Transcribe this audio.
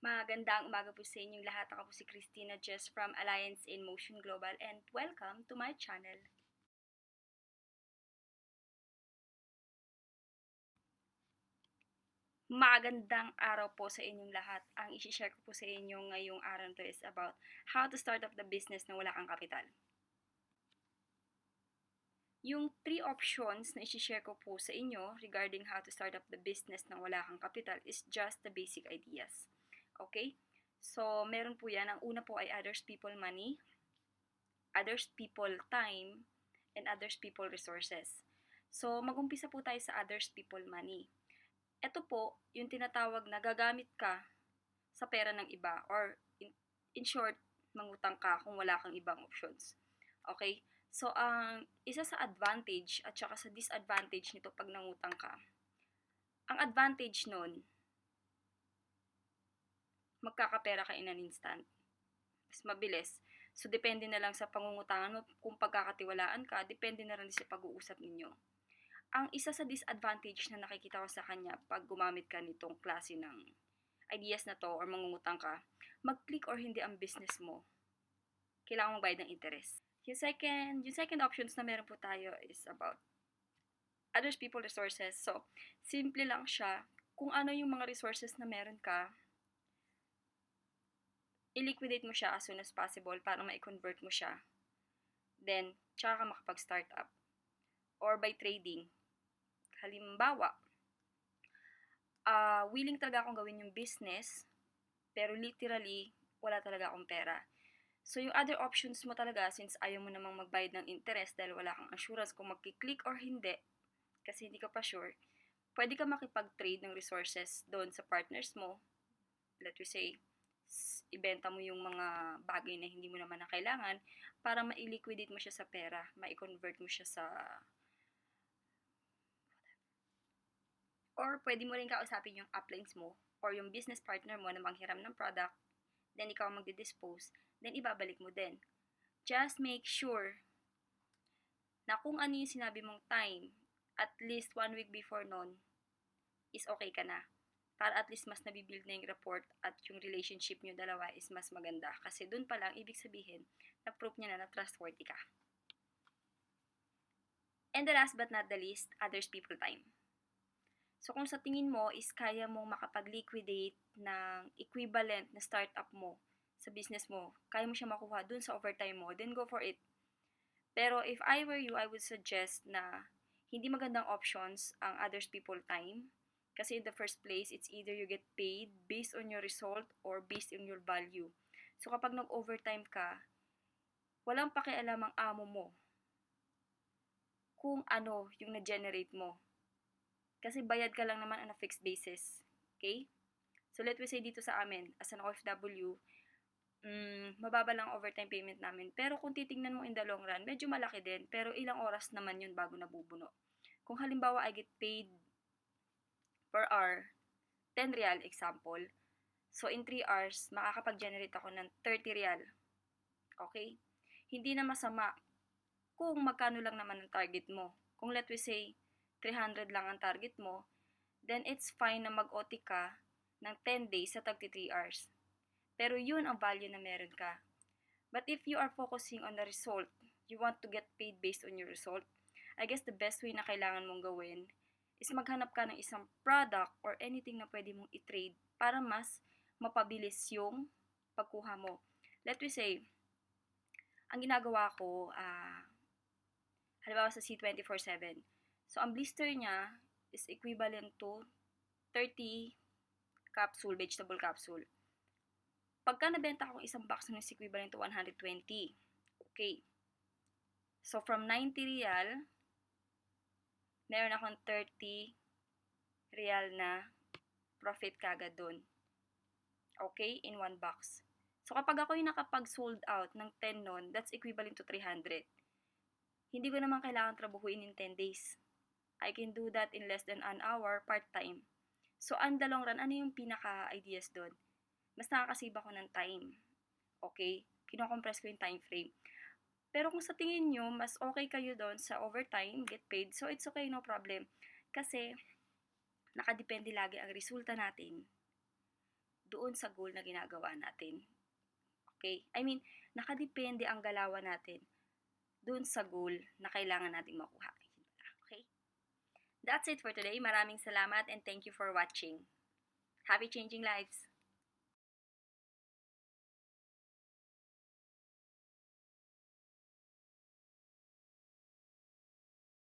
Magandang umaga po sa inyong lahat. Ako po si Christina Jess from Alliance in Motion Global and welcome to my channel. Magandang araw po sa inyong lahat. Ang isi-share ko po sa inyo ngayong araw to is about how to start up the business na wala kang kapital. Yung 3 options na isi-share ko po sa inyo regarding how to start up the business na wala kang kapital is just the basic ideas. Okay? So, meron po yan. Ang una po ay others people money, others people time, and others people resources. So, mag-umpisa po tayo sa others people money. Ito po, yung tinatawag na gagamit ka sa pera ng iba or in short, mangutang ka kung wala kang ibang options. Okay? So, ang isa sa advantage at saka sa disadvantage nito pag nangutang ka, ang advantage nun, magkakapera ka in an instant. Mas mabilis. So, depende na lang sa pangungutangan mo kung pagkakatiwalaan ka, depende na rin sa pag-uusap ninyo. Ang isa sa disadvantage na nakikita ko sa kanya pag gumamit ka nitong klase ng ideas na to or mangungutang ka, mag-click or hindi ang business mo, kailangan mong bayad ng interest. Yung second options na meron po tayo is about others people resources. So, simple lang siya. Kung ano yung mga resources na meron ka, i-liquidate mo siya as soon as possible para ma-convert mo siya. Then, tsaka ka makapag-start up. Or by trading. Halimbawa, willing talaga akong gawin yung business, pero literally, wala talaga akong pera. So, yung other options mo talaga, since ayaw mo namang magbayad ng interest dahil wala kang assurance kung magkiklik or hindi, kasi hindi ka pa sure, pwede ka makipag-trade ng resources doon sa partners mo. Let me say, ibenta mo yung mga bagay na hindi mo naman na kailangan para ma-liquidate mo siya sa pera, ma-convert mo siya sa... Or pwede mo rin kausapin yung uplines mo or yung business partner mo na manghiram ng product, then ikaw magdi-dispose, then ibabalik mo din. Just make sure na kung ano yung sinabi mong time, at least 1 week before nun, is okay ka na. Para at least mas nabibuild na yung rapport at yung relationship nyo dalawa is mas maganda. Kasi dun pa lang, ibig sabihin, na proof niya na trustworthy ka. And the last but not the least, others people time. So kung sa tingin mo is kaya mong makapag-liquidate ng equivalent na startup mo sa business mo, kaya mo siya makuha dun sa overtime mo, then go for it. Pero if I were you, I would suggest na hindi magandang options ang others people time. Kasi in the first place, it's either you get paid based on your result or based on your value. So kapag nag-overtime ka, walang pakialam ang amo mo kung ano yung na-generate mo. Kasi bayad ka lang naman on a fixed basis. Okay? So let me say dito sa amin, as an OFW, mababa lang overtime payment namin. Pero kung titingnan mo in the long run, medyo malaki din. Pero ilang oras naman yun bago nabubuno. Kung halimbawa I get paid per hour, 10 real example, so in 3 hours, makakapag-generate ako ng 30 real. Okay? Hindi na masama kung magkano lang naman ang target mo. Kung let we say, 300 lang ang target mo, then it's fine na mag-OT ka ng 10 days sa tag 3 hours. Pero yun ang value na meron ka. But if you are focusing on the result, you want to get paid based on your result, I guess the best way na kailangan mong gawin is maghanap ka ng isang product or anything na pwede mong i-trade para mas mapabilis yung pagkuha mo. Let me say, ang ginagawa ko, halimbawa sa C24/7. So, ang blister niya is equivalent to 30 capsule, vegetable capsule. Pagka nabenta akong isang box ng is equivalent to 120. Okay. So, from 90 real, meron akong 30 real na profit kagad dun. Okay? In one box. So, kapag ako yung nakapag-sold out ng 10 nun, that's equivalent to 300. Hindi ko naman kailangan trabahuin in 10 days. I can do that in less than an hour, part-time. So, on the long run, ano yung pinaka-ideas doon? Mas nakakasave ako ng time. Okay? Kino-compress ko yung time frame. Pero kung sa tingin nyo, mas okay kayo doon sa overtime, get paid, so it's okay, no problem. Kasi, nakadepende lagi ang resulta natin doon sa goal na ginagawa natin. Okay? I mean, nakadepende ang galawan natin doon sa goal na kailangan nating makuha. Okay? That's it for today. Maraming salamat and thank you for watching. Happy changing lives!